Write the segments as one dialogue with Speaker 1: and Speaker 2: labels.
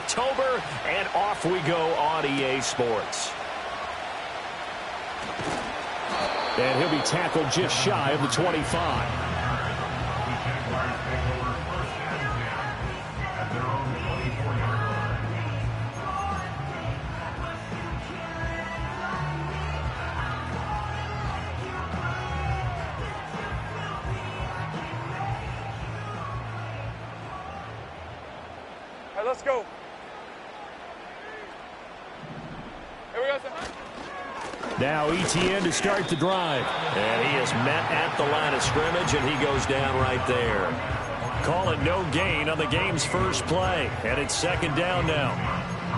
Speaker 1: October, and off we go on EA Sports. And he'll be tackled just shy of the 25.
Speaker 2: Let's go. Here we go, sir.
Speaker 1: Now ETN to start the drive. And he is met at the line of scrimmage, and he goes down right there. Call it no gain on the game's first play. And it's second down now.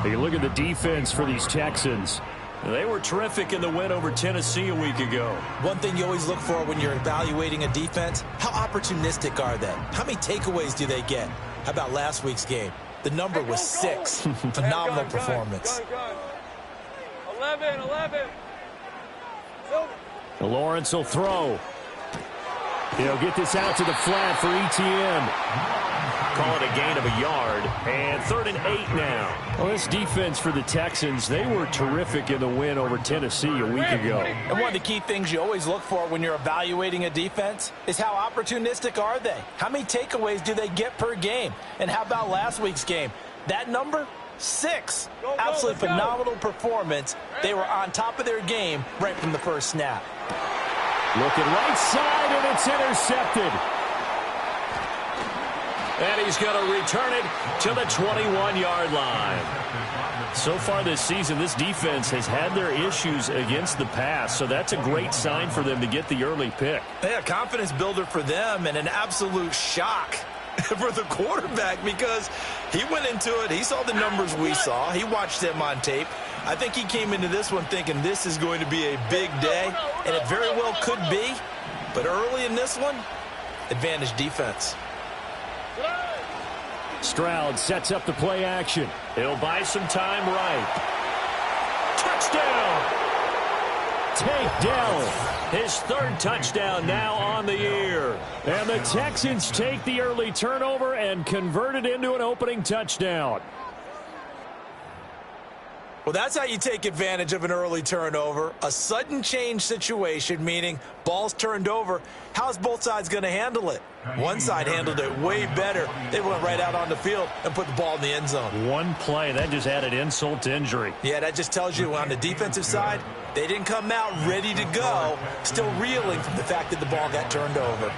Speaker 1: You look at the defense for these Texans. They were terrific in the win over Tennessee a week ago.
Speaker 3: One thing you always look for when you're evaluating a defense, how opportunistic are they? How many takeaways do they get? How about last week's game? The number was 6. Phenomenal performance.
Speaker 2: 11.
Speaker 1: Lawrence will throw. He'll get this out to the flat for ETN. Call it a gain of a yard. And 3rd and 8 now. Well, this defense for the Texans, they were terrific in the win over Tennessee a week ago.
Speaker 3: And one of the key things you always look for when you're evaluating a defense is how opportunistic are they? How many takeaways do they get per game? And how about last week's game? That number? 6. Absolutely phenomenal performance. They were on top of their game right from the first snap.
Speaker 1: Looking right side, and it's intercepted. And he's going to return it to the 21-yard line. So far this season, this defense has had their issues against the pass, so that's a great sign for them to get the early pick.
Speaker 3: Yeah, confidence builder for them and an absolute shock for the quarterback because he went into it. He saw the numbers we saw. He watched them on tape. I think he came into this one thinking this is going to be a big day, and it very well could be. But early in this one, advantage defense.
Speaker 1: Stroud sets up the play action. He'll buy some time right. Touchdown! Tank Dell, his 3rd touchdown now on the year. And the Texans take the early turnover and convert it into an opening touchdown.
Speaker 3: Well, that's how you take advantage of an early turnover. A sudden change situation, meaning ball's turned over. How's both sides going to handle it? One side handled it way better. They went right out on the field and put the ball in the end zone.
Speaker 1: One play, that just added insult to injury.
Speaker 3: Yeah, that just tells you on the defensive side, they didn't come out ready to go, still reeling from the fact that the ball got turned over.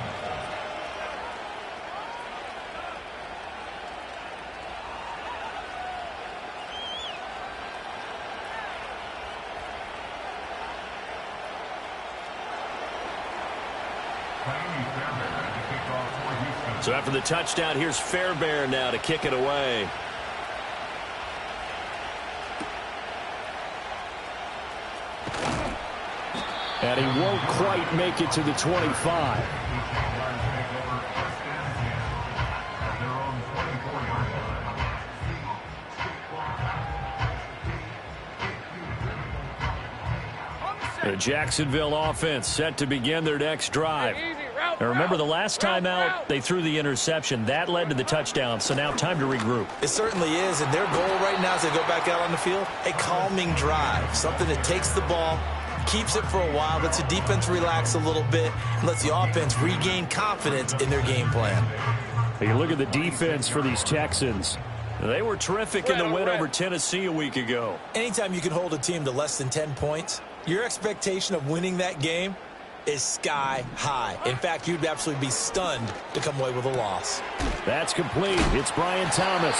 Speaker 1: So after the touchdown, here's Fairbairn now to kick it away. And he won't quite make it to the 25. The Jacksonville offense set to begin their next drive. Now remember, the last time out, they threw the interception. That led to the touchdown, so now time to regroup.
Speaker 3: It certainly is, and their goal right now as they go back out on the field, a calming drive, something that takes the ball, keeps it for a while, lets the defense relax a little bit, and lets the offense regain confidence in their game plan.
Speaker 1: You look at the defense for these Texans. They were terrific in the win over Tennessee a week ago.
Speaker 3: Anytime you can hold a team to less than 10 points, your expectation of winning that game is sky high. In fact, you'd absolutely be stunned to come away with a loss.
Speaker 1: That's complete. It's Brian Thomas.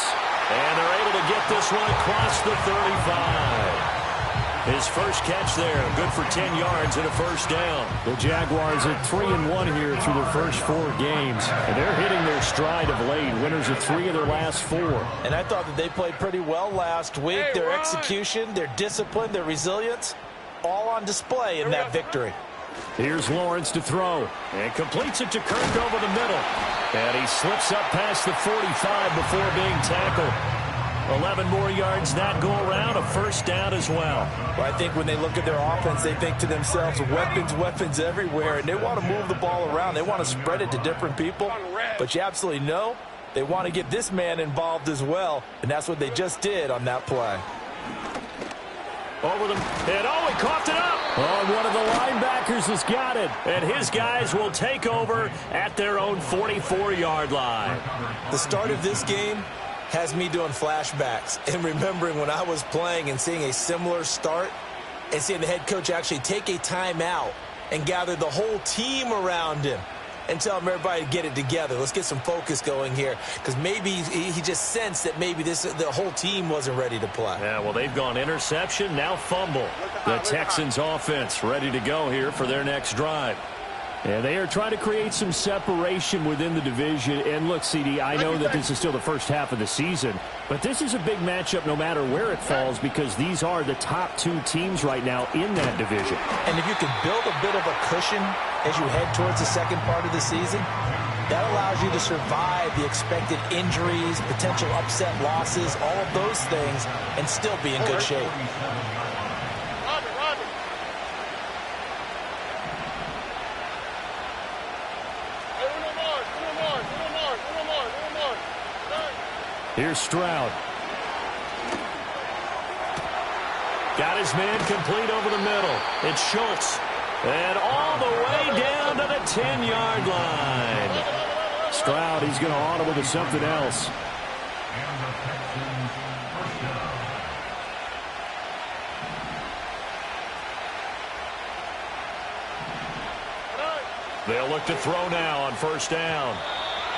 Speaker 1: And they're able to get this one across the 35. His first catch there, good for 10 yards and a first down. The Jaguars at 3-1 here through their first 4 games. And they're hitting their stride of late. Winners of 3 of their last 4.
Speaker 3: And I thought that they played pretty well last week. Their execution, their discipline, their resilience, all on display in that victory.
Speaker 1: Here's Lawrence to throw. And completes it to Kirk over the middle. And he slips up past the 45 before being tackled. 11 more yards that go around, a first down as well.
Speaker 3: Well, I think when they look at their offense, they think to themselves, weapons everywhere, and they want to move the ball around. They want to spread it to different people. But you absolutely know They want to get this man involved as well, and that's what they just did on that play.
Speaker 1: Over them, and he coughed it up. Oh, one of the linebackers has got it, and his guys will take over at their own 44-yard line.
Speaker 3: The start of this game has me doing flashbacks and remembering when I was playing and seeing a similar start and seeing the head coach actually take a timeout and gather the whole team around him and tell him everybody to get it together. Let's get some focus going here, because maybe he just sensed that maybe the whole team wasn't ready to play.
Speaker 1: Yeah, well, they've gone interception, now fumble. The Texans offense ready to go here for their next drive. And they are trying to create some separation within the division. And look, CD, I know that this is still the first half of the season, but this is a big matchup no matter where it falls, because these are the top two teams right now in that division.
Speaker 3: And if you can build a bit of a cushion as you head towards the second part of the season, that allows you to survive the expected injuries, potential upset losses, all of those things, and still be in good shape.
Speaker 1: Here's Stroud. Got his man complete over the middle. It's Schultz. And all the way down to the 10-yard line. Stroud, he's going to audible to something else. They'll look to throw now on first down.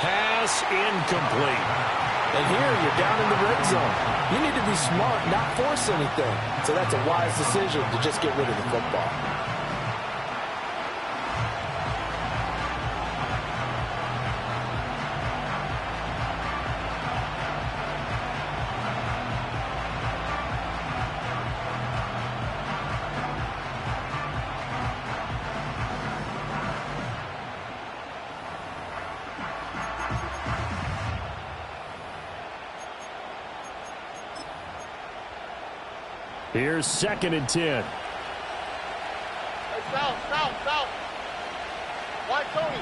Speaker 1: Pass incomplete.
Speaker 4: And here you're down in the red zone. You need to be smart, not force anything. So that's a wise decision to just get rid of the football.
Speaker 1: Here's 2nd and 10.
Speaker 2: Hey, south. Why, Tony.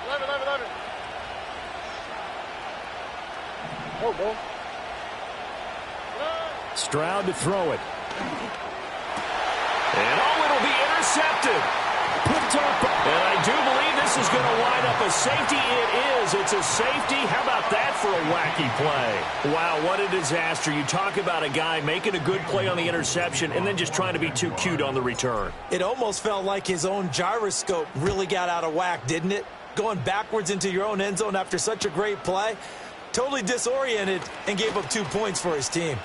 Speaker 2: 11. Oh, bro.
Speaker 1: Stroud to throw it. And it'll be intercepted. Picked up. And I do believe this is going to wind up a safety. It is. It's a safety. How about that for a wacky play? Wow, what a disaster. You talk about a guy making a good play on the interception and then just trying to be too cute on the return.
Speaker 3: It almost felt like his own gyroscope really got out of whack, didn't it? Going backwards into your own end zone after such a great play. Totally disoriented and gave up 2 points for his team.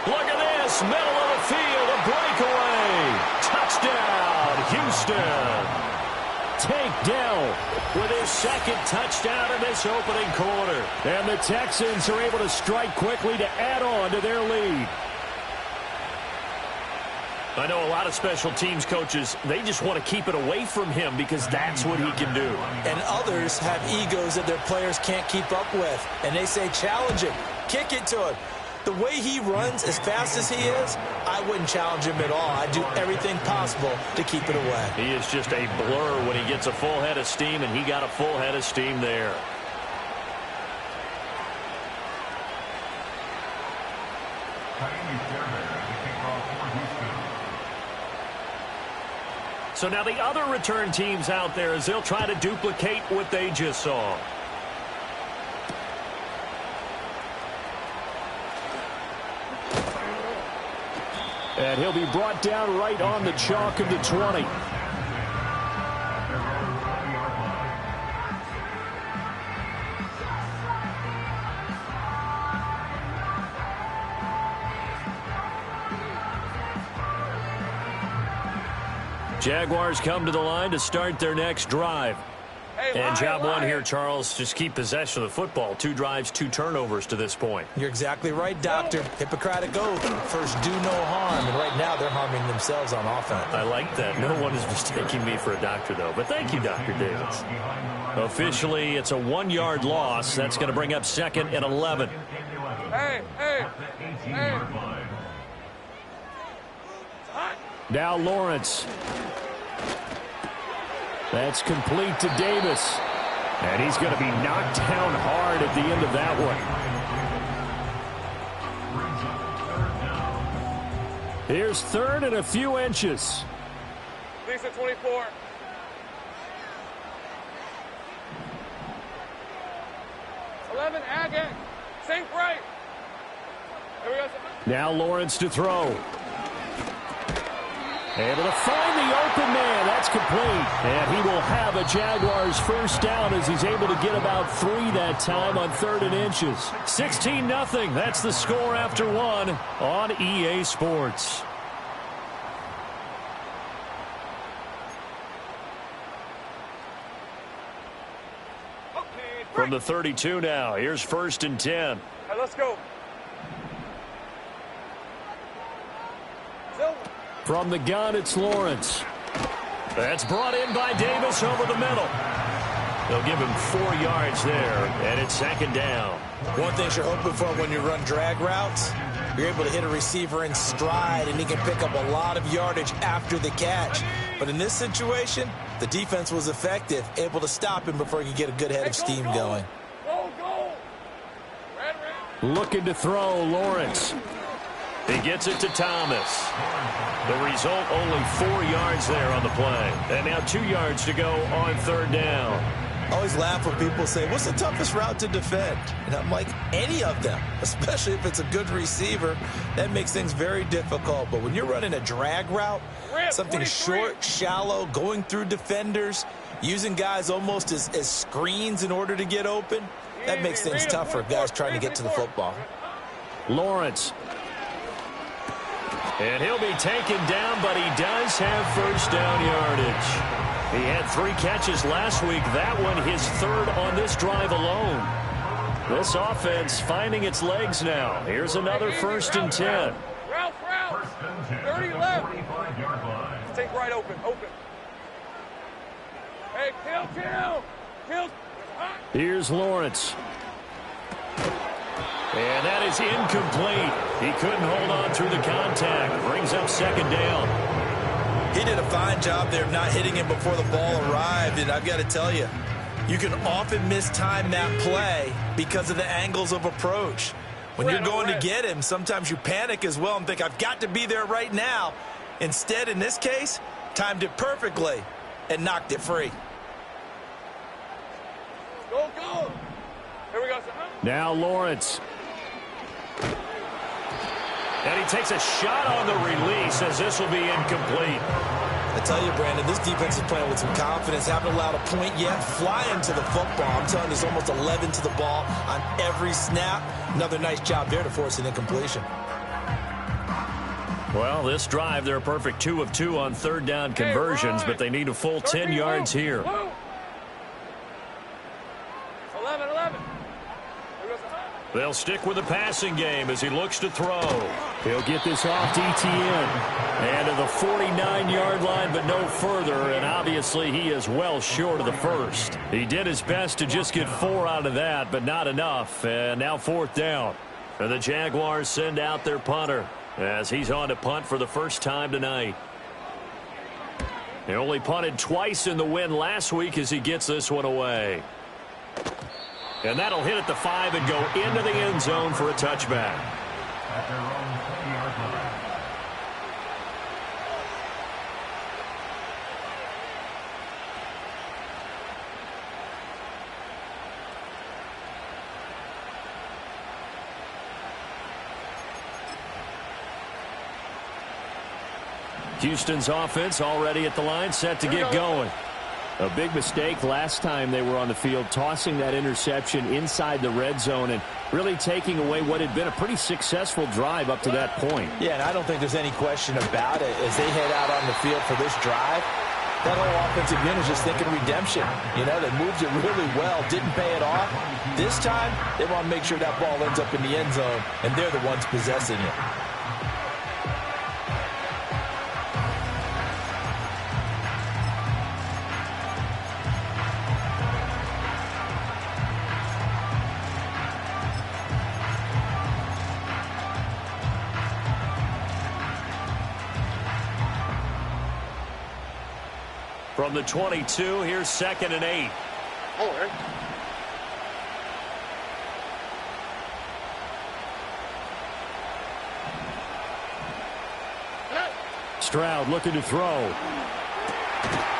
Speaker 1: Look at this, middle of the field, a breakaway. Touchdown, Houston. Tank Dell with his second touchdown in this opening quarter. And the Texans are able to strike quickly to add on to their lead. I know a lot of special teams coaches, they just want to keep it away from him because that's what he can do.
Speaker 3: And others have egos that their players can't keep up with. And they say, challenge him, kick it to him. The way he runs, as fast as he is, I wouldn't challenge him at all. I'd do everything possible to keep it away.
Speaker 1: He is just a blur when he gets a full head of steam, and he got a full head of steam there. So now the other return teams out there as they'll try to duplicate what they just saw. And he'll be brought down right on the chalk of the 20. Jaguars come to the line to start their next drive. And job one here, Charles, just keep possession of the football. 2 drives, 2 turnovers to this point.
Speaker 3: You're exactly right, Doctor. Hippocratic oath. First, do no harm. And right now, they're harming themselves on offense.
Speaker 1: I like that. No one is mistaking me for a doctor, though. But thank you, Dr. Davis. Officially, it's a 1-yard loss. That's going to bring up 2nd and 11.
Speaker 2: Hey.
Speaker 1: Now Lawrence. That's complete to Davis. And he's going to be knocked down hard at the end of that one. Here's third and a few inches.
Speaker 2: Lisa 24. Agate. Sink right. There we go.
Speaker 1: Now Lawrence to throw. Able to find the open man. That's complete. And he will have a Jaguars first down as he's able to get about 3 that time on 3rd and inches. 16-0. That's the score after 1 on EA Sports. From the 32 now. Here's 1st and 10.
Speaker 2: All right, let's go.
Speaker 1: From the gun, it's Lawrence. That's brought in by Davis over the middle. They'll give him 4 yards there, and it's 2nd down.
Speaker 3: One thing you're hoping for when you run drag routes, you're able to hit a receiver in stride, and he can pick up a lot of yardage after the catch. But in this situation, the defense was effective, able to stop him before he could get a good head of steam going.
Speaker 2: Go, go. Red.
Speaker 1: Looking to throw, Lawrence. He gets it to Thomas. The result, only 4 yards there on the play. And now 2 yards to go on 3rd down.
Speaker 3: I always laugh when people say, what's the toughest route to defend? And I'm like, any of them, especially if it's a good receiver. That makes things very difficult. But when you're running a drag route, something short, shallow, going through defenders, using guys almost as screens in order to get open, that makes things tough for guys trying to get to the football.
Speaker 1: Lawrence. And he'll be taken down, but he does have first down yardage. He had 3 catches last week. That one his 3rd on this drive alone. This offense finding its legs now. Here's another 1st and 10.
Speaker 2: Route. 30 left. Take right open. Hey, kill.
Speaker 1: Here's Lawrence. And that is incomplete. He couldn't hold on through the contact. Brings up 2nd down.
Speaker 3: He did a fine job there of not hitting him before the ball arrived. And I've got to tell you, you can often mistime that play because of the angles of approach. When you're going to get him, sometimes you panic as well and think, I've got to be there right now. Instead, in this case, timed it perfectly and knocked it free.
Speaker 2: Go. Here we go.
Speaker 1: Now Lawrence. And he takes a shot on the release as this will be incomplete.
Speaker 3: I tell you, Brandon, this defense is playing with some confidence. Haven't allowed a point yet. Flying to the football. I'm telling you, there's almost 11 to the ball on every snap. Another nice job there to force an incompletion.
Speaker 1: Well, this drive, they're a perfect 2 of 2 on 3rd down conversions, but they need a full 10 yards here.
Speaker 2: 11.
Speaker 1: They'll stick with the passing game as he looks to throw. He'll get this off to ETN. And to the 49-yard line, but no further. And obviously he is well short of the first. He did his best to just get 4 out of that, but not enough. And now 4th down. And the Jaguars send out their punter as he's on to punt for the first time tonight. He only punted twice in the win last week as he gets this one away. And that'll hit at the 5 and go into the end zone for a touchback. Houston's offense already at the line, set to get going. A big mistake last time they were on the field, tossing that interception inside the red zone and really taking away what had been a pretty successful drive up to that point.
Speaker 4: Yeah, and I don't think there's any question about it. As they head out on the field for this drive, that whole offensive unit is just thinking redemption. You know, they moved it really well, didn't pay it off. This time, they want to make sure that ball ends up in the end zone, and they're the ones possessing it.
Speaker 1: From the 22, here's 2nd and 8.
Speaker 2: Oh, right.
Speaker 1: Stroud looking to throw.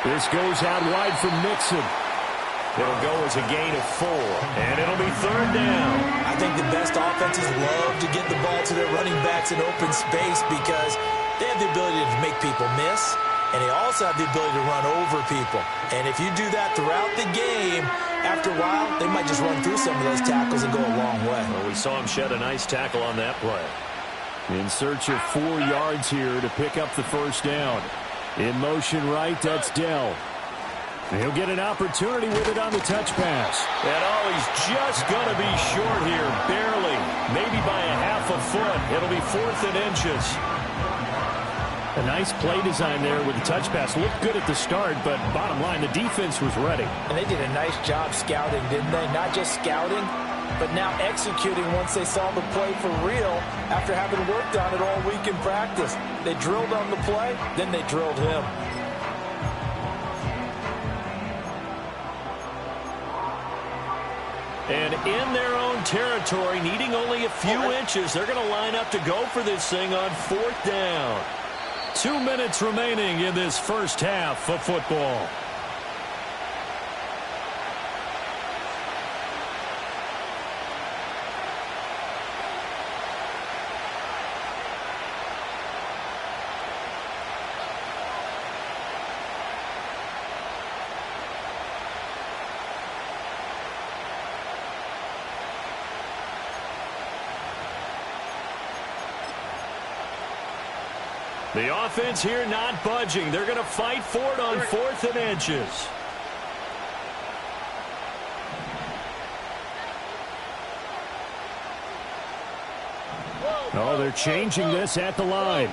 Speaker 1: This goes out wide from Mixon. It'll go as a gain of 4, and it'll be 3rd down.
Speaker 3: I think the best offenses love to get the ball to their running backs in open space because they have the ability to make people miss, and they also have the ability to run over people. And if you do that throughout the game, after a while, they might just run through some of those tackles and go a long way.
Speaker 1: Well, we saw him shed a nice tackle on that play. In search of 4 yards here to pick up the 1st down. In motion right, that's Dell. He'll get an opportunity with it on the touch pass. And he's just going to be short here, barely, maybe by a half a foot. It'll be 4th and inches. A nice play design there with the touch pass. Looked good at the start, but bottom line, the defense was ready.
Speaker 4: And they did a nice job scouting, didn't they? Not just scouting, but now executing once they saw the play for real after having worked on it all week in practice. They drilled on the play, then they drilled him.
Speaker 1: And in their own territory, needing only a few inches, they're going to line up to go for this thing on 4th down. 2 minutes remaining in this first half of football. The offense here not budging. They're going to fight for it on 4th and inches. Oh, they're changing this at the line.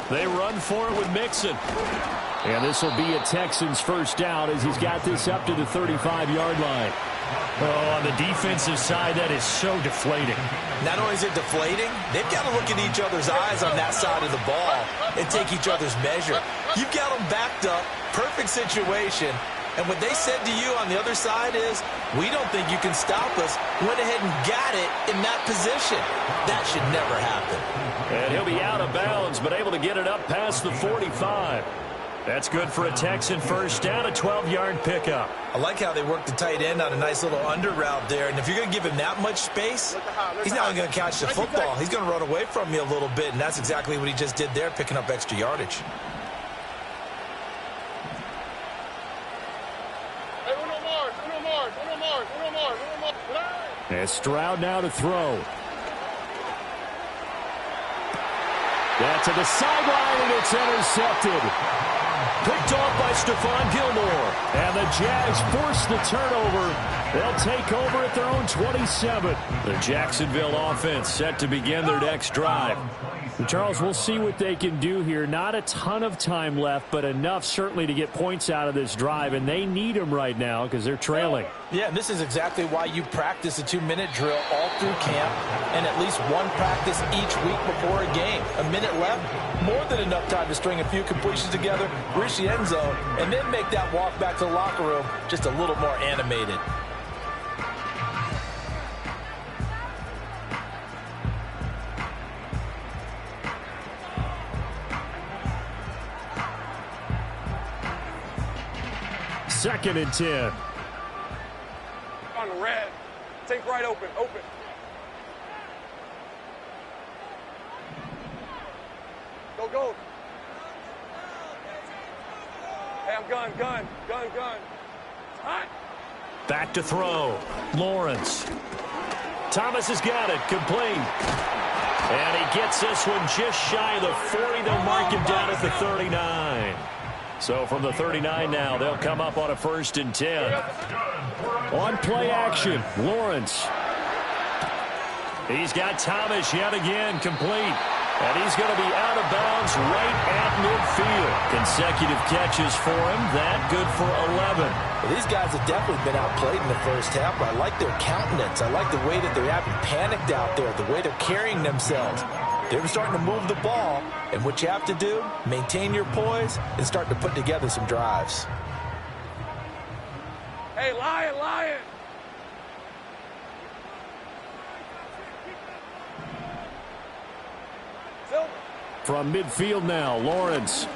Speaker 1: They run for it with Mixon. And this will be a Texans 1st down as he's got this up to the 35-yard line. Oh, on the defensive side, that is so deflating.
Speaker 3: Not only is it deflating, they've got to look at each other's eyes on that side of the ball and take each other's measure. You've got them backed up, perfect situation, and what they said to you on the other side is, we don't think you can stop us. Went ahead and got it in that position. That should never happen.
Speaker 1: And he'll be out of bounds, but able to get it up past the 45. That's good for a Texan 1st down, a 12-yard pickup.
Speaker 3: I like how they worked the tight end on a nice little under route there. And if you're going to give him that much space, he's not going to catch the football. He's going to run away from you a little bit, and that's exactly what he just did there, picking up extra yardage.
Speaker 1: As Stroud now to throw. That's to the sideline, and it's intercepted. Picked off by Stephon Gilmore. And the Jags force the turnover. They'll take over at their own 27. The Jacksonville offense set to begin their next drive. Charles, we'll see what they can do here. Not a ton of time left, but enough certainly to get points out of this drive, and they need them right now because they're trailing.
Speaker 4: Yeah, and this is exactly why you practice a 2-minute drill all through camp and at least one practice each week before a game. A minute left, more than enough time to string a few completions together, reach the end zone, and then make that walk back to the locker room just a little more animated.
Speaker 1: Second and 10.
Speaker 2: On red. Take right open. Open. Go. Hey, I'm gun. Hot.
Speaker 1: Back to throw. Lawrence. Thomas has got it. Complete. And he gets this one just shy of the 40. They'll mark him down at the 39. So from the 39 now, they'll come up on a 1st and 10. On play action, Lawrence. He's got Thomas yet again, complete. And he's going to be out of bounds right at midfield. Consecutive catches for him. That good for 11.
Speaker 4: Well, these guys have definitely been outplayed in the first half, but I like their countenance. I like the way that they haven't panicked out there, the way they're carrying themselves. They're starting to move the ball, and what you have to do, maintain your poise and start to put together some drives.
Speaker 2: Hey, Lion!
Speaker 1: From midfield now, Lawrence.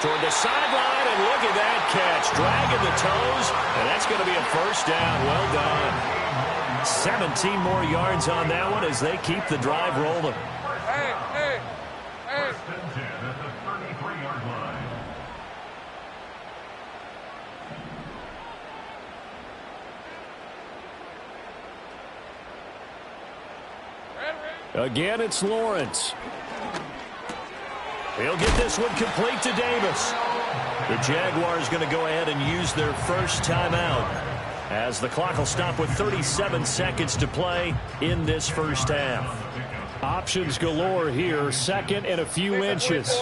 Speaker 1: Toward the sideline, and look at that catch. Dragging the toes, and that's going to be a first down. Well done. 17 more yards on that one as they keep the drive rolling.
Speaker 2: Hey!
Speaker 1: Again, it's Lawrence. He'll get this one complete to Davis. The Jaguars going to go ahead and use their first timeout as the clock will stop with 37 seconds to play in this first half. Options galore here, second and a few inches.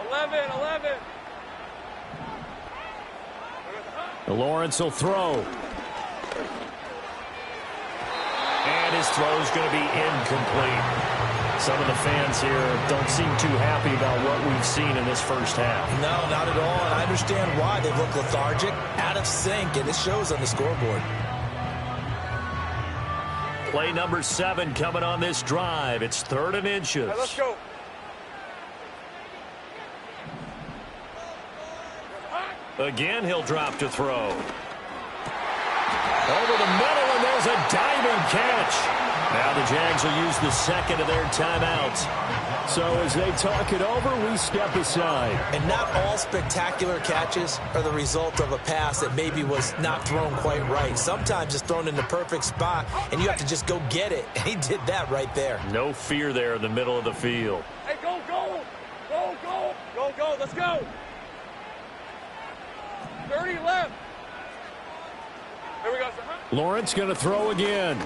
Speaker 2: 11.
Speaker 1: Lawrence will throw. And his throw is going to be incomplete. Some of the fans here don't seem too happy about what we've seen in this first half.
Speaker 4: No, not at all, and I understand why. They've looked lethargic, out of sync, and it shows on the scoreboard.
Speaker 1: Play number 7 coming on this drive. It's 3rd and inches.
Speaker 2: Hey, let's go.
Speaker 1: Again, he'll drop to throw. Over the middle, and there's a diving catch. Now the Jags will use the second of their timeouts. So as they talk it over, we step aside.
Speaker 4: And not all spectacular catches are the result of a pass that maybe was not thrown quite right. Sometimes it's thrown in the perfect spot, and you have to just go get it. And he did that right there.
Speaker 1: No fear there in the middle of the field.
Speaker 2: Hey, go! Let's go! 30 left. Here we go, sir.
Speaker 1: Lawrence going to throw again.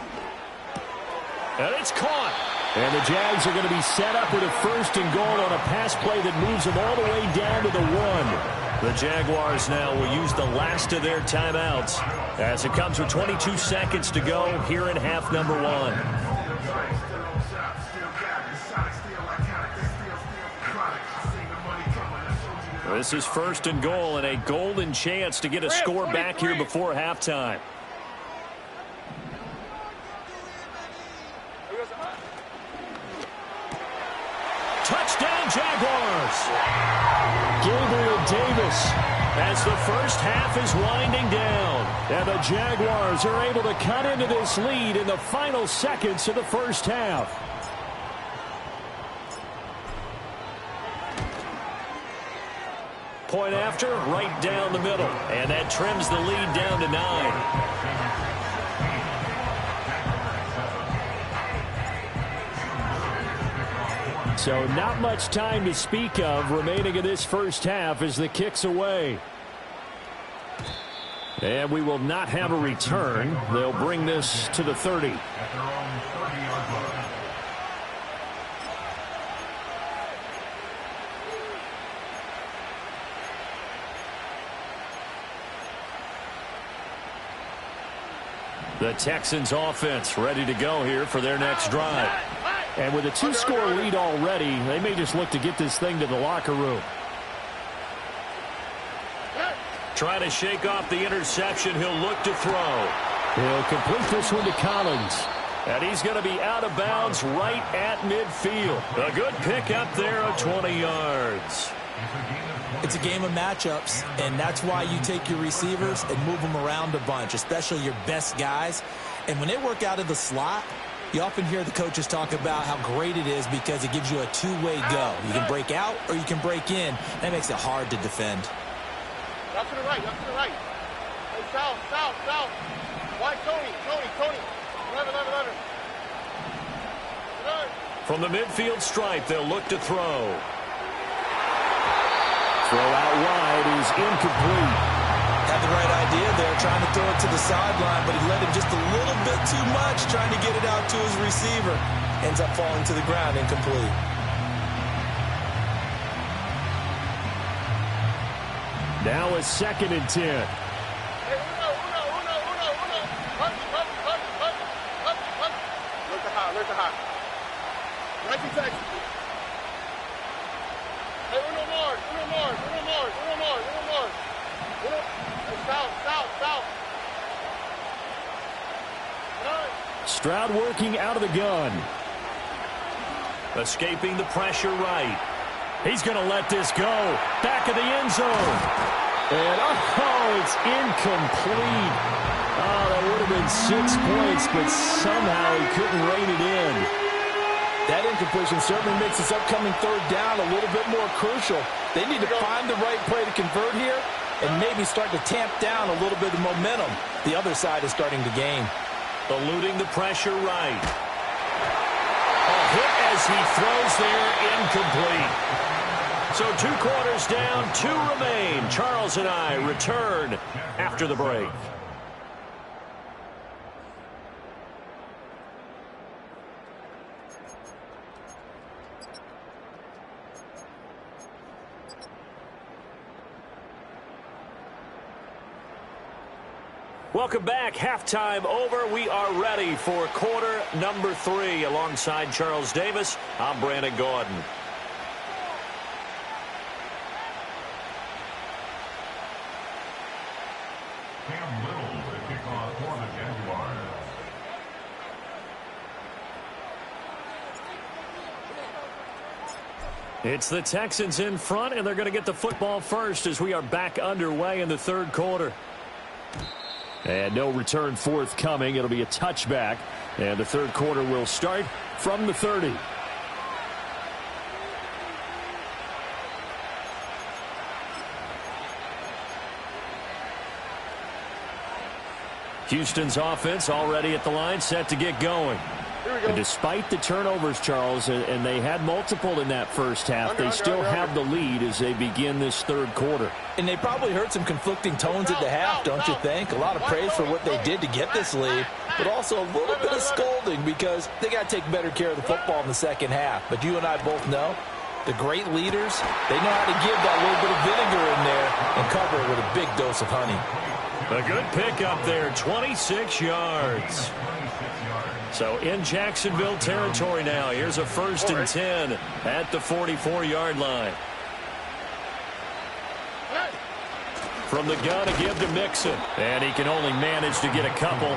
Speaker 1: And it's caught. And the Jags are going to be set up with a 1st and goal on a pass play that moves them all the way down to the 1. The Jaguars now will use the last of their timeouts as it comes with 22 seconds to go here in half number 1. This is 1st and goal and a golden chance to get a score back here before halftime. Touchdown, Jaguars! Gabriel Davis as the first half is winding down. And the Jaguars are able to cut into this lead in the final seconds of the first half. Point after, right down the middle. And that trims the lead down to 9. So not much time to speak of remaining in this first half as the kick's away. And we will not have a return. They'll bring this to the 30. The Texans offense ready to go here for their next drive. And with a 2-score lead already, they may just look to get this thing to the locker room. Trying to shake off the interception. He'll look to throw. He'll complete this one to Collins. And he's going to be out of bounds right at midfield. A good pick up there of 20 yards.
Speaker 4: It's a game of matchups, and that's why you take your receivers and move them around a bunch, especially your best guys. And when they work out of the slot, you often hear the coaches talk about how great it is because it gives you a two-way go. You can break out or you can break in. That makes it hard to defend.
Speaker 2: Up to the right. Hey, south. Why, Tony. Lever.
Speaker 1: From the midfield stripe, they'll look to throw. Throw out wide is incomplete.
Speaker 4: Had the right idea there, trying to throw it to the sideline, but he led him just a little bit too much, trying to get it out to his receiver. Ends up falling to the ground, incomplete.
Speaker 1: Now a 2nd and 10.
Speaker 2: Hey, Uno. Where's the hot? Right to Texas. Hey, Uno Mars. South.
Speaker 1: Stroud working out of the gun. Escaping the pressure right. He's going to let this go. Back of the end zone. And, it's incomplete. Oh, that would have been 6 points, but somehow he couldn't rein it in.
Speaker 4: That incompletion certainly makes this upcoming third down a little bit more crucial. They need to find the right play to convert here and maybe start to tamp down a little bit of momentum the other side is starting to gain.
Speaker 1: Eluding the pressure right. A hit as he throws there, incomplete. So 2 quarters down, 2 remain. Charles and I return after the break. Welcome back. Halftime over. We are ready for quarter number 3. Alongside Charles Davis, I'm Brandon Gordon. It's the Texans in front, and they're going to get the football first as we are back underway in the third quarter. And no return forthcoming. It'll be a touchback. And the third quarter will start from the 30. Houston's offense already at the line, set to get going. And despite the turnovers, Charles, and they had multiple in that first half, they still have the lead as they begin this third quarter.
Speaker 4: And they probably heard some conflicting tones at the half, don't you think? A lot of praise for what they did to get this lead, but also a little bit of scolding because they got to take better care of the football in the second half. But you and I both know the great leaders, they know how to give that little bit of vinegar in there and cover it with a big dose of honey.
Speaker 1: A good pickup there, 26 yards. So in Jacksonville territory now. Here's a 1st and 10 at the 44-yard line. From the gun, a give to Mixon. And he can only manage to get a couple.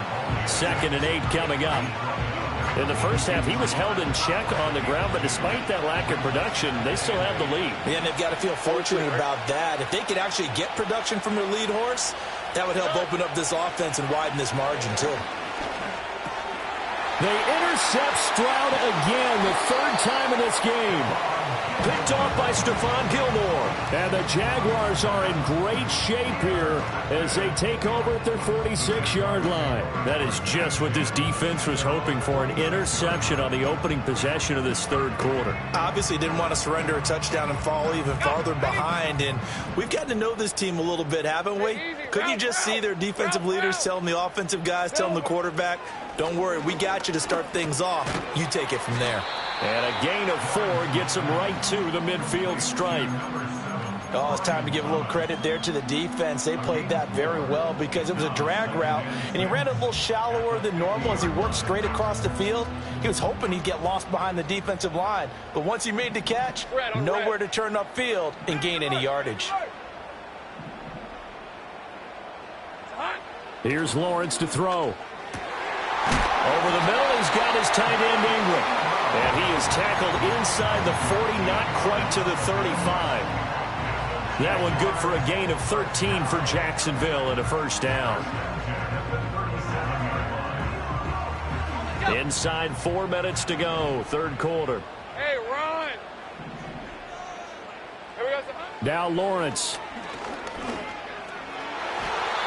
Speaker 1: 2nd and 8 coming up. In the first half, he was held in check on the ground, but despite that lack of production, they still have the lead.
Speaker 4: Yeah, and they've got to feel fortunate about that. If they could actually get production from their lead horse, that would help open up this offense and widen this margin, too.
Speaker 1: They intercept Stroud again, the 3rd time in this game. Picked off by Stephon Gilmore. And the Jaguars are in great shape here as they take over at their 46-yard line. That is just what this defense was hoping for, an interception on the opening possession of this third quarter.
Speaker 3: Obviously didn't want to surrender a touchdown and fall even farther behind. And we've gotten to know this team a little bit, haven't we? Could you just see their defensive leaders telling the offensive guys, telling the quarterback, don't worry, we got you to start things off. You take it from there.
Speaker 1: And a gain of 4 gets him right to the midfield stripe.
Speaker 4: Oh, it's time to give a little credit there to the defense. They played that very well because it was a drag route, and he ran a little shallower than normal as he worked straight across the field. He was hoping he'd get lost behind the defensive line, but once he made the catch, nowhere to turn upfield and gain any yardage.
Speaker 1: Here's Lawrence to throw. Over the middle, he's got his tight end Ingram. And he is tackled inside the 40, not quite to the 35. That one good for a gain of 13 for Jacksonville and a 1st down. Inside 4 minutes to go, third quarter.
Speaker 2: Hey, run!
Speaker 1: Now Lawrence.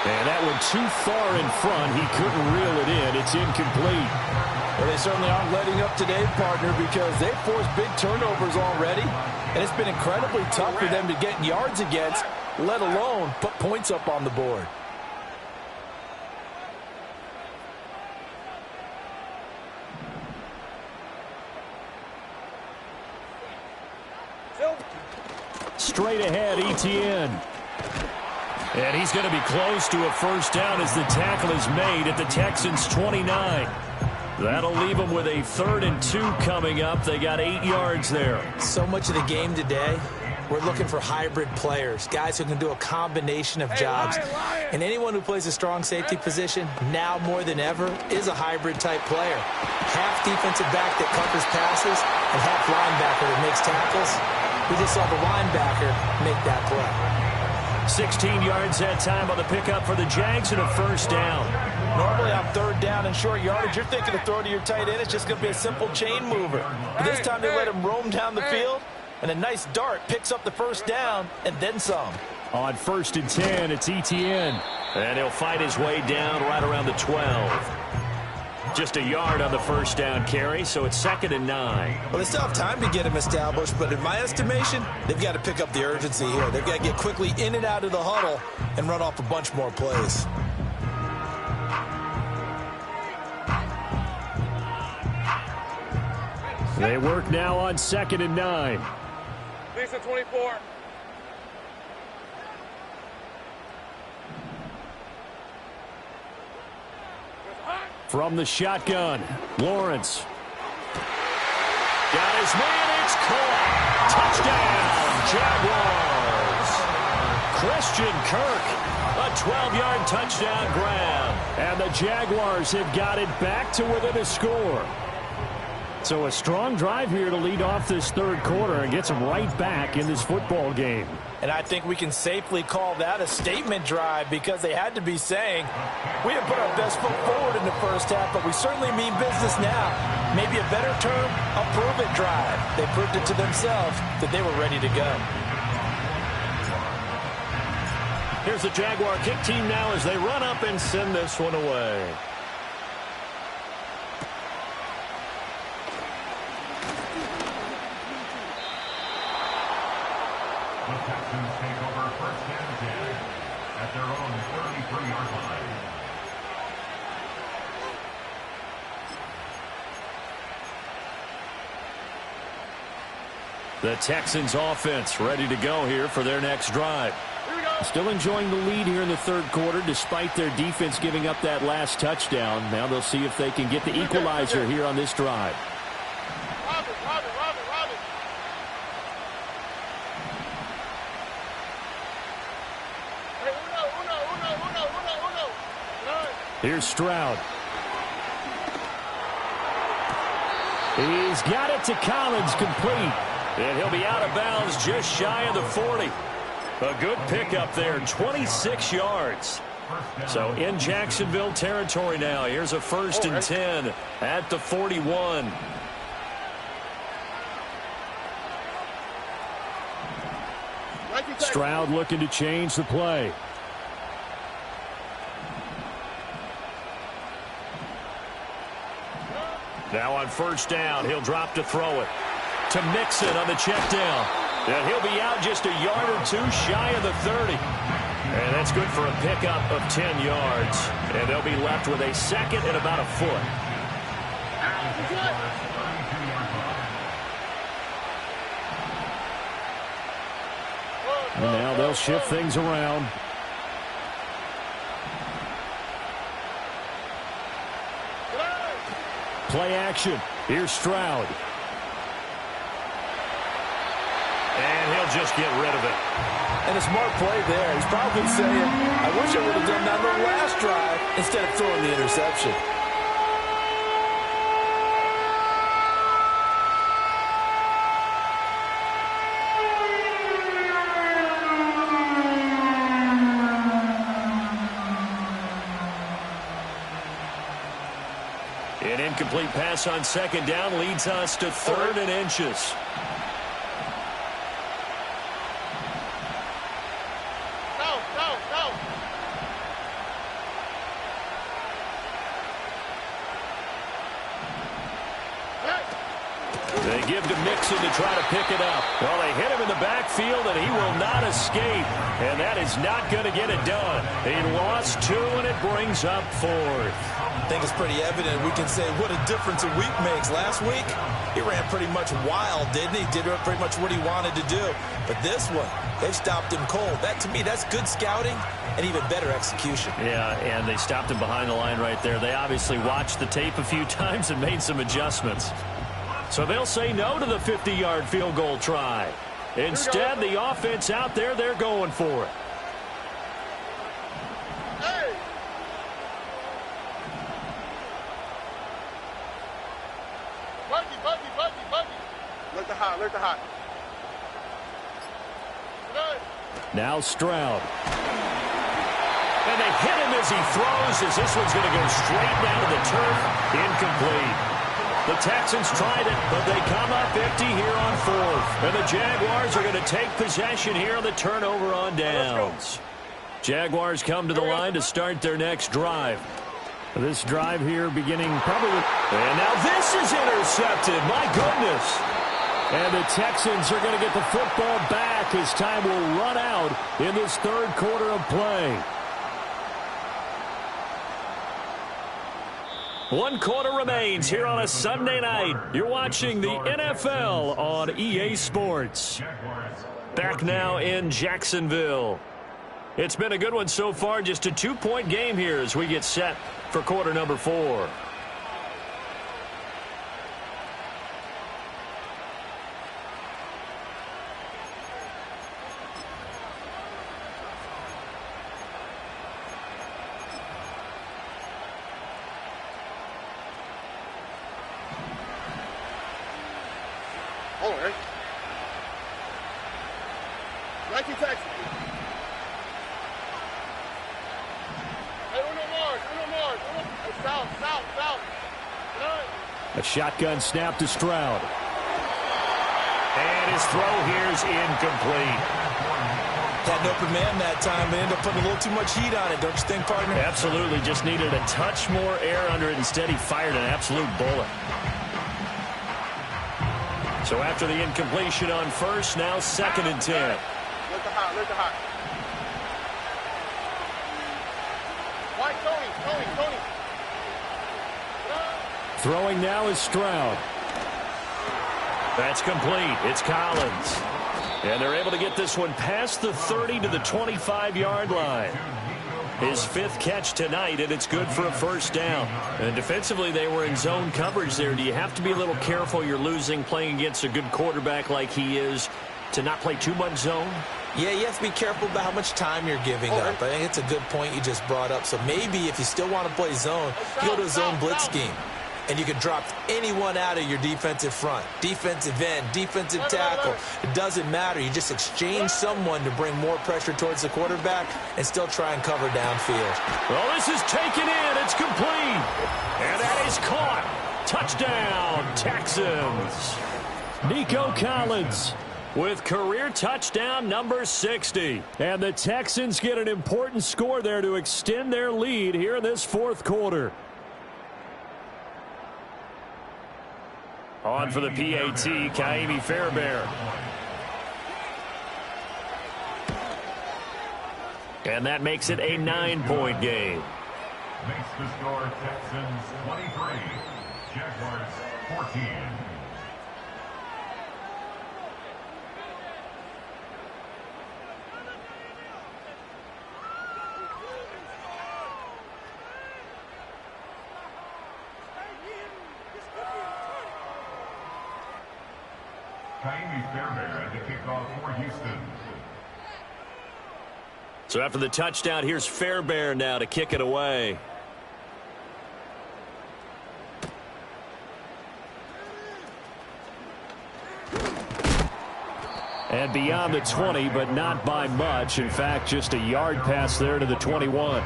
Speaker 1: And that one too far in front. He couldn't reel it in. It's incomplete.
Speaker 4: Well, they certainly aren't letting up today, partner, because they've forced big turnovers already. And it's been incredibly tough for them to get yards against, let alone put points up on the board.
Speaker 1: Straight ahead, Etienne. And he's going to be close to a 1st down as the tackle is made at the Texans' 29. That'll leave them with a 3rd and 2 coming up. They got 8 yards there.
Speaker 3: So much of the game today, we're looking for hybrid players, guys who can do a combination of jobs. And anyone who plays a strong safety position, now more than ever, is a hybrid-type player. Half defensive back that covers passes and half linebacker that makes tackles. We just saw the linebacker make that play.
Speaker 1: 16 yards that time on the pickup for the Jags and a 1st down.
Speaker 3: Normally on 3rd down and short yardage, you're thinking of throwing to your tight end. It's just going to be a simple chain mover. But this time they let him roam down the field, and a nice dart picks up the 1st down and then some.
Speaker 1: On 1st and 10, it's Etienne. And he'll fight his way down right around the 12. Just a yard on the 1st down carry, so it's 2nd and 9.
Speaker 3: Well, they still have time to get him established, but in my estimation, they've got to pick up the urgency here. They've got to get quickly in and out of the huddle and run off a bunch more plays.
Speaker 1: They work now on 2nd and 9.
Speaker 2: Lisa 24.
Speaker 1: From the shotgun, Lawrence. Got his man, it's caught. Touchdown, Jaguars. Christian Kirk, a 12-yard touchdown grab. And the Jaguars have got it back to within a score. So a strong drive here to lead off this 3rd quarter and gets them right back in this football game.
Speaker 3: And I think we can safely call that a statement drive because they had to be saying, we have put our best foot forward in the 1st half, but we certainly mean business now. Maybe a better term, a prove-it drive. They proved it to themselves that they were ready to go.
Speaker 1: Here's the Jaguar kick team now as they run up and send this one away.
Speaker 5: Take over 1st and 10 at their own 33-yard line.
Speaker 1: The Texans offense ready to go here for their next drive. Still enjoying the lead here in the 3rd quarter despite their defense giving up that last touchdown. Now they'll see if they can get the equalizer here on this drive. Here's Stroud. He's got it to Collins, complete. And he'll be out of bounds just shy of the 40. A good pickup there, 26 yards. So in Jacksonville territory now. Here's a 1st and 10 at the 41. Stroud looking to change the play. Now on 1st down, he'll drop to throw it. To Mixon on the check down. And he'll be out just a yard or 2 shy of the 30. And that's good for a pickup of 10 yards. And they'll be left with a 2nd and about a foot. And now they'll shift things around. Play action. Here's Stroud. And he'll just get rid of it.
Speaker 3: And a smart play there. He's probably saying, I wish I would have done that on the last drive instead of throwing the interception.
Speaker 1: An incomplete pass on 2nd down leads us to 3rd and inches. They give to Mixon to try to pick it up. Well, they hit him in the backfield, and he will not escape. And that is not going to get it done. He lost 2, and it brings up 4th.
Speaker 3: I think it's pretty evident. We can say what a difference a week makes. Last week, he ran pretty much wild, didn't he? Did pretty much what he wanted to do. But this one, they stopped him cold. That, to me, that's good scouting and even better execution.
Speaker 1: Yeah, and they stopped him behind the line right there. They obviously watched the tape a few times and made some adjustments. So they'll say no to the 50-yard field goal try. Instead, the offense out there, they're going for it.
Speaker 2: Hey! Buggy. Look the hot. Good.
Speaker 1: Now Stroud. And they hit him as he throws, as this one's going to go straight down to the turf. Incomplete. The Texans tried it, but they come up empty here on fourth. And the Jaguars are going to take possession here on the turnover on downs. Jaguars come to the line to start their next drive. This drive here beginning probably with... And now this is intercepted. My goodness. And the Texans are going to get the football back as time will run out in this third quarter of play. One quarter remains here on a Sunday night. You're watching the NFL on EA Sports. Back now in Jacksonville. It's been a good one so far. Just a 2-point game here as we get set for quarter number 4.
Speaker 2: Hold on, right? Nike taxi. Hey, no more. Hey, south.
Speaker 1: A shotgun snap to Stroud. And his throw here is incomplete.
Speaker 3: Had an open man that time, but ended up putting a little too much heat on it, don't you think, partner?
Speaker 1: Absolutely. Just needed a touch more air under it. Instead, he fired an absolute bullet. So after the incompletion on first, now 2nd and 10.
Speaker 2: Look the hot. White, Tony.
Speaker 1: Throwing now is Stroud. That's complete. It's Collins. And they're able to get this one past the 30 to the 25-yard line. His 5th catch tonight, and it's good for a first down. And defensively, they were in zone coverage there. Do you have to be a little careful? You're losing playing against a good quarterback like he is to not play too much zone?
Speaker 3: Yeah, you have to be careful about how much time you're giving up. I think it's a good point you just brought up. So maybe if you still want to play zone, you go to a zone blitz scheme. And you can drop anyone out of your defensive front. Defensive end, defensive tackle. It doesn't matter. You just exchange someone to bring more pressure towards the quarterback and still try and cover downfield.
Speaker 1: Well, this is taken in. It's complete. And that is caught. Touchdown, Texans. Nico Collins with career touchdown number 60. And the Texans get an important score there to extend their lead here in this 4th quarter. On for the PAT, Kaimi Fairbairn. And that makes it a 9-point game.
Speaker 5: Makes the score Texans 23, Jaguars 14. Kaimi Fairbairn to kick off for Houston.
Speaker 1: So after the touchdown, here's Fairbairn now to kick it away. And beyond the 20, but not by much. In fact, just a yard pass there to the 21.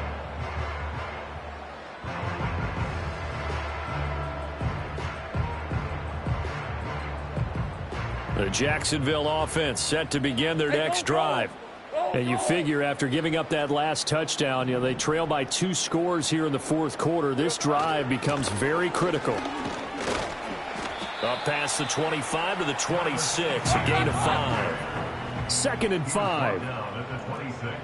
Speaker 1: The Jacksonville offense set to begin their next drive. And you figure after giving up that last touchdown, they trail by 2 scores here in the 4th quarter. This drive becomes very critical. Up past the 25 to the 26, a gain of 5. 2nd and 5.
Speaker 5: Down at the 26.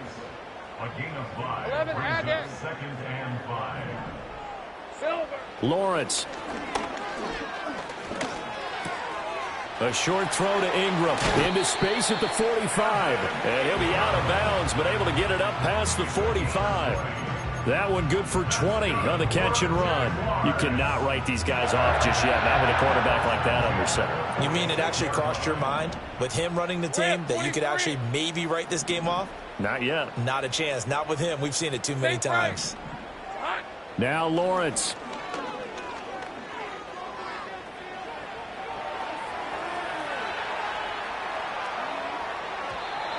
Speaker 5: A gain of 5.
Speaker 2: 11, add it.
Speaker 5: 2nd and 5.
Speaker 2: Silver.
Speaker 1: Lawrence. A short throw to Ingram. Into space at the 45. And he'll be out of bounds, but able to get it up past the 45. That one good for 20 on the catch and run. You cannot write these guys off just yet, not with a quarterback like that under center.
Speaker 3: You mean it actually crossed your mind with him running the team that you could actually maybe write this game off?
Speaker 1: Not yet.
Speaker 3: Not a chance. Not with him. We've seen it too many times.
Speaker 1: Now Lawrence.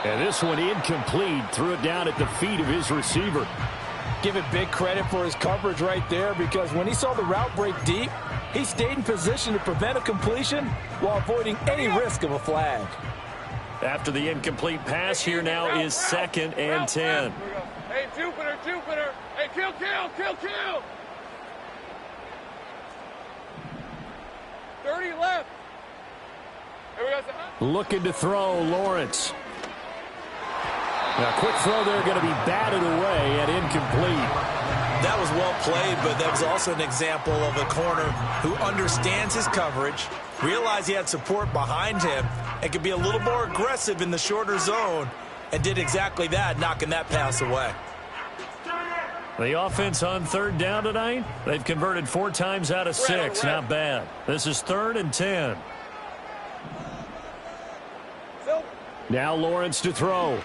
Speaker 1: And this one incomplete. Threw it down at the feet of his receiver.
Speaker 4: Give it big credit for his coverage right there, because when he saw the route break deep, he stayed in position to prevent a completion while avoiding any risk of a flag.
Speaker 1: After the incomplete pass, here now is 2nd and 10.
Speaker 2: Hey, Jupiter. Hey, kill. Kill. 30 left. Here we go.
Speaker 1: Looking to throw, Lawrence. Now, quick throw there, going to be batted away and incomplete.
Speaker 3: That was well played, but that was also an example of a corner who understands his coverage, realized he had support behind him, and could be a little more aggressive in the shorter zone, and did exactly that, knocking that pass away.
Speaker 1: The offense on 3rd down tonight, they've converted 4 times out of 6. Not bad. This is 3rd and 10. Now Lawrence to throw.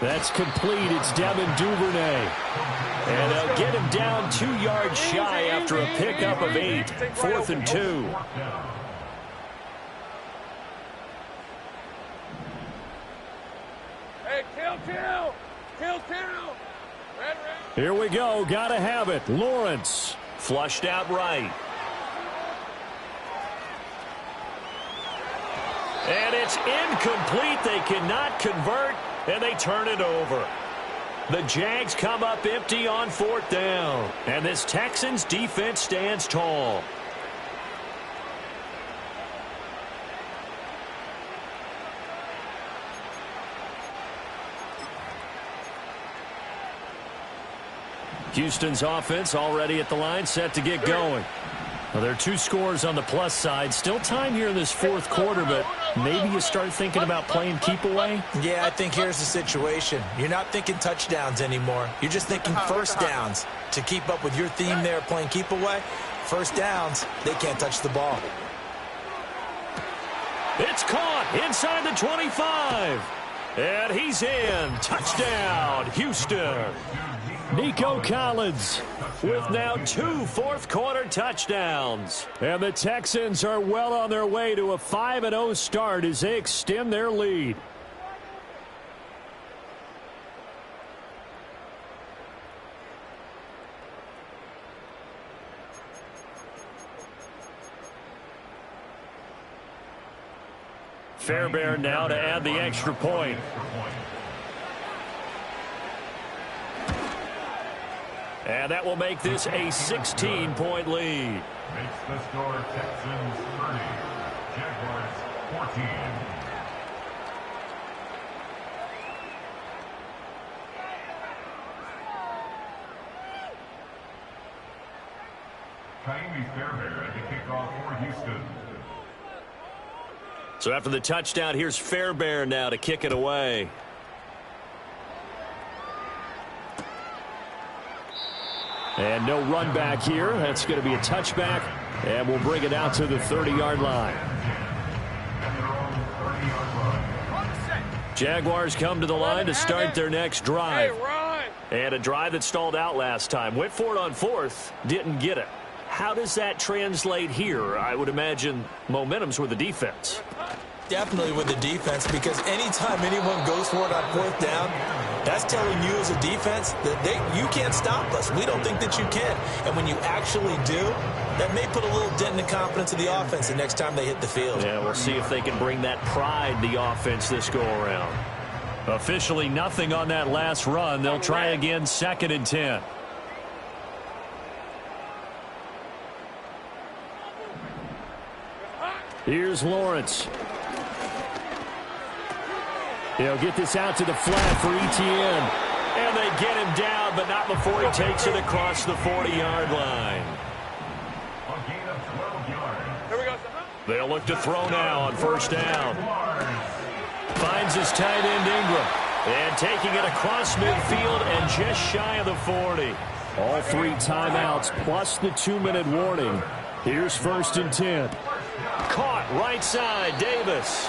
Speaker 1: That's complete. It's Devin Duvernay. And they'll get him down 2 yards shy after a pickup of 8. 4th and 2.
Speaker 2: Hey, kill. Red.
Speaker 1: Here we go. Gotta have it. Lawrence. Flushed out right. And it's incomplete. They cannot convert, and they turn it over. The Jags come up empty on 4th down. And this Texans defense stands tall. Houston's offense already at the line, set to get going. Well, there are 2 scores on the plus side. Still time here in this 4th quarter, but maybe you start thinking about playing keep away?
Speaker 3: Yeah, I think here's the situation. You're not thinking touchdowns anymore. You're just thinking first downs. To keep up with your theme there, playing keep away, first downs, they can't touch the ball.
Speaker 1: It's caught inside the 25. And he's in. Touchdown, Houston. Nico Collins with now 2 4th-quarter touchdowns. And the Texans are well on their way to a 5-0 start as they extend their lead. Fairbairn now to add the extra point. And that will make this a 16-point lead.
Speaker 5: Makes the score Texans 30, Jaguars 14. Kaimi Fairbairn at the kickoff for Houston.
Speaker 1: So after the touchdown, here's Fairbairn now to kick it away. And no run back here. That's going to be a touchback. And we'll bring it out to the 30-yard line. Jaguars come to the line to start their next drive. And a drive that stalled out last time. Went for it on 4th. Didn't get it. How does that translate here? I would imagine momentum's with the defense.
Speaker 3: Definitely with the defense, because anytime anyone goes for it on 4th down, that's telling you as a defense that you can't stop us. We don't think that you can. And when you actually do, that may put a little dent in the confidence of the offense the next time they hit the field.
Speaker 1: Yeah, we'll see if they can bring that pride the offense this go-around. Officially nothing on that last run. They'll try again, 2nd and 10. Here's Lawrence. He'll get this out to the flat for Etienne. And they get him down, but not before he takes it across the 40-yard line.
Speaker 5: A gain of 12 yards.
Speaker 1: They'll look to throw now on first down. Finds his tight end Ingram. And taking it across midfield and just shy of the 40.
Speaker 6: All 3 timeouts plus the 2-minute warning. Here's 1st and 10.
Speaker 1: Caught right side, Davis.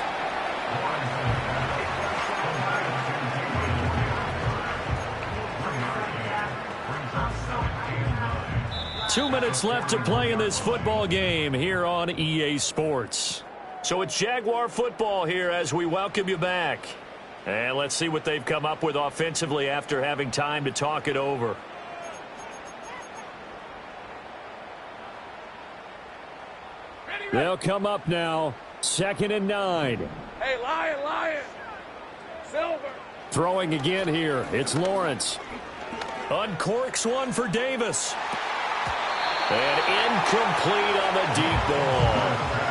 Speaker 1: Two minutes left to play in this football game here on EA Sports. So it's Jaguar football here as we welcome you back. And let's see what they've come up with offensively after having time to talk it over.
Speaker 6: They'll come up now. 2nd and 9.
Speaker 2: Hey, Lion. Silver.
Speaker 6: Throwing again here. It's Lawrence.
Speaker 1: Uncorks one for Davis. And incomplete on the deep ball.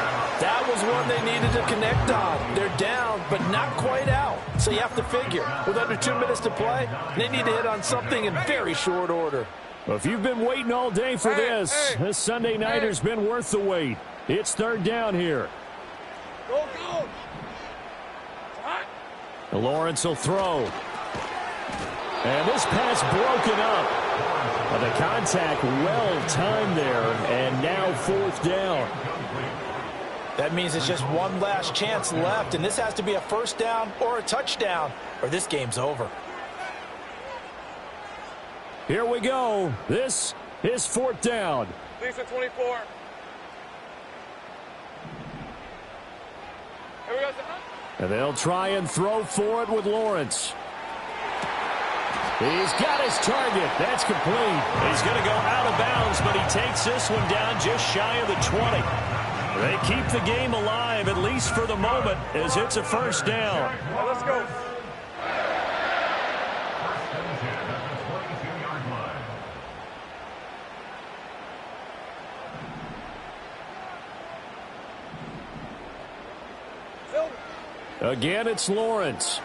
Speaker 4: That was one they needed to connect on. They're down, but not quite out. So you have to figure, with under 2 minutes to play, they need to hit on something in very short order.
Speaker 6: Well, if you've been waiting all day for this Sunday nighter's been worth the wait. It's 3rd down here.
Speaker 2: Go.
Speaker 6: Lawrence will throw. And this pass broken up. The contact well timed there, and now 4th down.
Speaker 4: That means it's just one last chance left, and this has to be a 1st down or a touchdown, or this game's over.
Speaker 6: Here we go. This is 4th down.
Speaker 2: Lisa 24. Here we go.
Speaker 6: And they'll try and throw for it with Lawrence. He's got his target. That's complete.
Speaker 1: He's going to go out of bounds, but he takes this one down just shy of the 20. They keep the game alive, at least for the moment, as it's a 1st down.
Speaker 2: Now let's go.
Speaker 6: Again, it's Lawrence.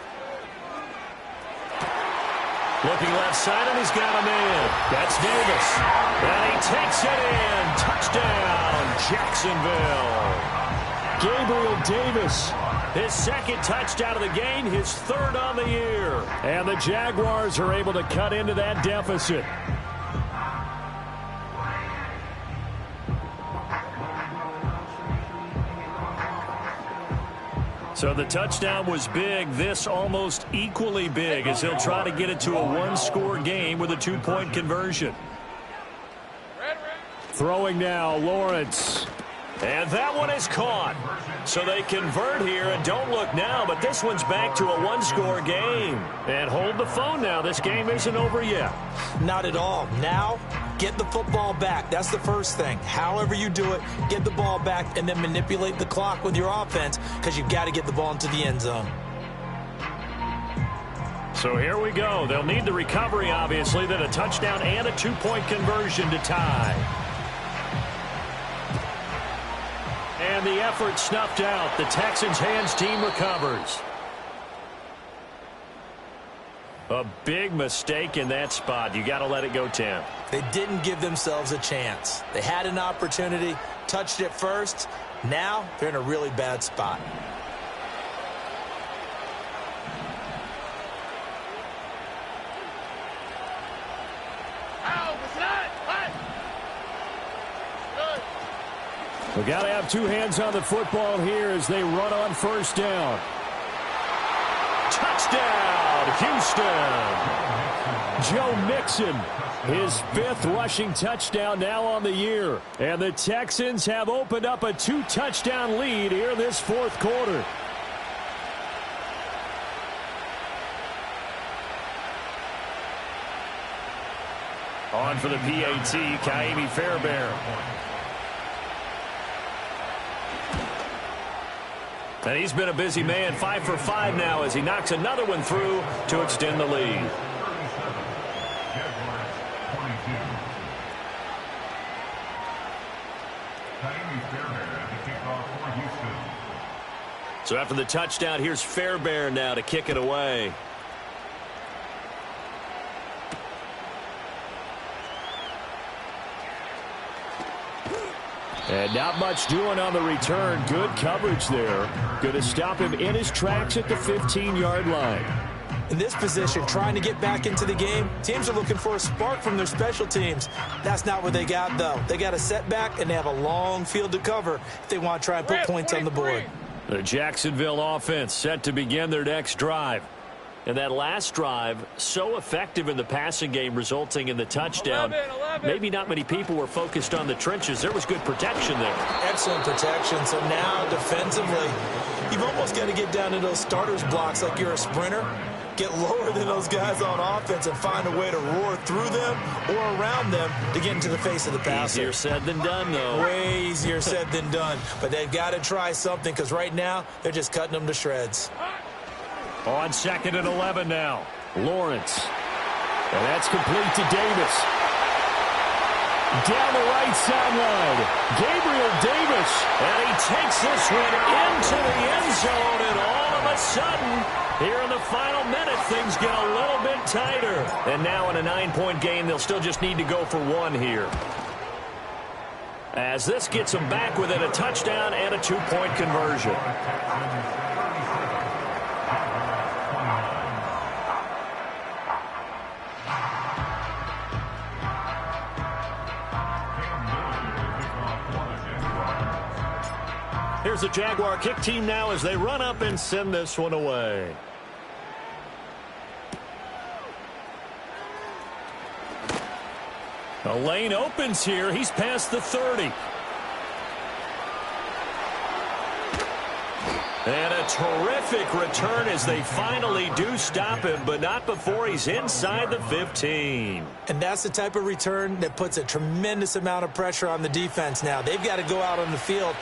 Speaker 1: Looking left side, and he's got him in. That's Davis. And he takes it in. Touchdown, Jacksonville.
Speaker 6: Gabriel Davis.
Speaker 1: His 2nd touchdown of the game, his 3rd on the year.
Speaker 6: And the Jaguars are able to cut into that deficit.
Speaker 1: So the touchdown was big. This almost equally big as he'll try to get it to a 1-score game with a 2-point conversion.
Speaker 6: Throwing now, Lawrence.
Speaker 1: And that one is caught. So they convert here, and don't look now, but this one's back to a 1-score game. And hold the phone now. This game isn't over yet.
Speaker 3: Not at all. Now, get the football back. That's the first thing. However you do it, get the ball back and then manipulate the clock with your offense because you've got to get the ball into the end zone.
Speaker 1: So here we go. They'll need the recovery, obviously, then a touchdown and a 2-point conversion to tie. And the effort snuffed out. The Texans' hands team recovers. A big mistake in that spot. You got to let it go, Tim.
Speaker 3: They didn't give themselves a chance. They had an opportunity, touched it first. Now they're in a really bad spot.
Speaker 6: We got to have 2 hands on the football here as they run on 1st down.
Speaker 1: Touchdown, Houston.
Speaker 6: Joe Mixon, his 5th rushing touchdown now on the year. And the Texans have opened up a 2-touchdown lead here in this 4th quarter.
Speaker 1: On for the PAT, Kaimi Fairbairn. And he's been a busy man, 5 for 5 now as he knocks another one through to extend the lead. So after the touchdown, here's Fairbairn now to kick it away.
Speaker 6: And not much doing on the return. Good coverage there. Going to stop him in his tracks at the 15-yard line.
Speaker 3: In this position, trying to get back into the game, teams are looking for a spark from their special teams. That's not what they got, though. They got a setback, and they have a long field to cover if they want to try and put points on the board.
Speaker 1: The Jacksonville offense set to begin their next drive. And that last drive, so effective in the passing game, resulting in the touchdown.
Speaker 2: 11.
Speaker 1: Maybe not many people were focused on the trenches. There was good protection there.
Speaker 3: Excellent protection. So now, defensively, you've almost got to get down to those starters blocks like you're a sprinter. Get lower than those guys on offense and find a way to roar through them or around them to get into the face of the passer.
Speaker 1: Easier said than done, though.
Speaker 3: Way easier said than done. But they've got to try something because right now, they're just cutting them to shreds.
Speaker 1: On 2nd and 11 now.
Speaker 6: Lawrence. And that's complete to Davis. Down the right sideline. Gabriel Davis.
Speaker 1: And he takes this one into the end zone. And all of a sudden, here in the final minute, things get a little bit tighter. And now in a 9-point game, they'll still just need to go for one here. As this gets them back within a touchdown and a 2-point conversion. Here's the Jaguar kick team now as they run up and send this one away. The lane opens here. He's past the 30. And a terrific return as they finally do stop him, but not before he's inside the 15.
Speaker 3: And that's the type of return that puts a tremendous amount of pressure on the defense now. They've got to go out on the field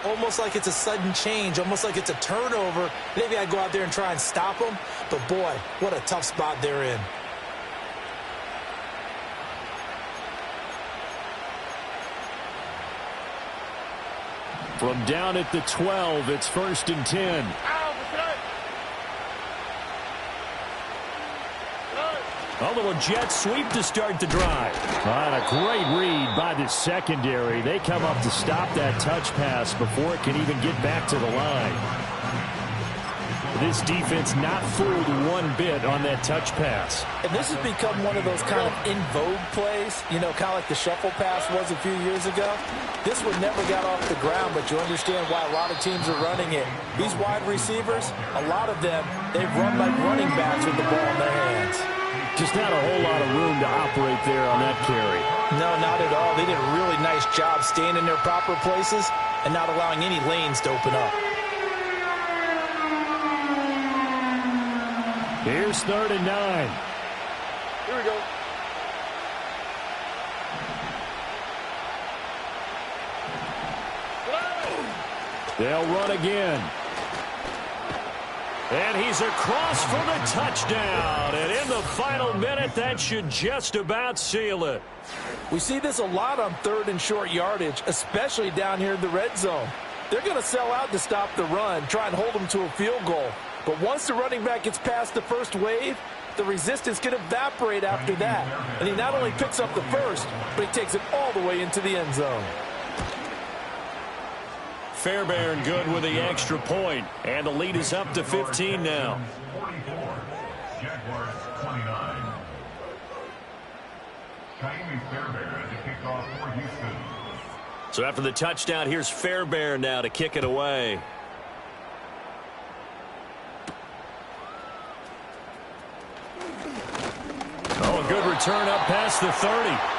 Speaker 3: almost like it's a sudden change, almost like it's a turnover. They've got to go out there and try and stop them. But, boy, what a tough spot they're in.
Speaker 6: From down at the 12, it's 1st and 10. A little jet sweep to start the drive. And a great read by the secondary. They come up to stop that touch pass before it can even get back to the line. This defense not fooled one bit on that touch pass.
Speaker 4: And this has become one of those kind of in vogue plays, you know, kind of like the shuffle pass was a few years ago. This one never got off the ground, but you understand why a lot of teams are running it. These wide receivers, a lot of them, they run like running backs with the ball in their hands.
Speaker 6: Just not a whole lot of room to operate there on that carry.
Speaker 3: No, not at all. They did a really nice job staying in their proper places and not allowing any lanes to open up.
Speaker 6: Here's 3rd and 9.
Speaker 2: Here we go.
Speaker 6: They'll run again.
Speaker 1: And he's across for the touchdown. And in the final minute, that should just about seal it.
Speaker 4: We see this a lot on 3rd and short yardage, especially down here in the red zone. They're going to sell out to stop the run, try and hold them to a field goal. But once the running back gets past the first wave, the resistance can evaporate after that. And he not only picks up the first, but he takes it all the way into the end zone.
Speaker 1: Fairbairn good with the extra point, and the lead is up to 15 now.
Speaker 5: 44, Jaguars 29. Shaimi Fairbairn at the kickoff for Houston.
Speaker 1: So after the touchdown, here's Fairbairn now to kick it away. Oh, a good return up past the 30.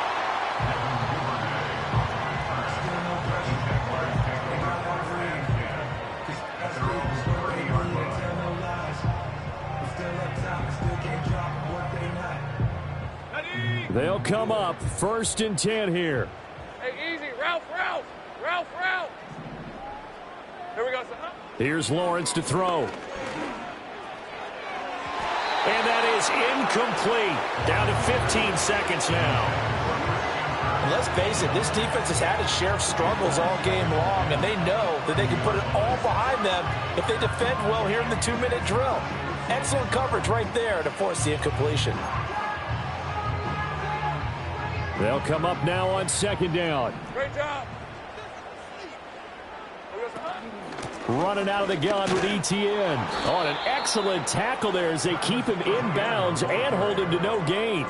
Speaker 6: They'll come up 1st and 10 here.
Speaker 2: Hey, easy. Ralph. Here we go, son.
Speaker 6: Here's Lawrence to throw.
Speaker 1: And that is incomplete. Down to 15 seconds now.
Speaker 3: And let's face it, this defense has had its share of struggles all game long, and they know that they can put it all behind them if they defend well here in the 2-minute drill. Excellent coverage right there to force the incompletion.
Speaker 6: They'll come up now on 2nd down.
Speaker 2: Great job.
Speaker 6: Running out of the gun with Etienne. On an excellent tackle there as they keep him inbounds and hold him to no gain.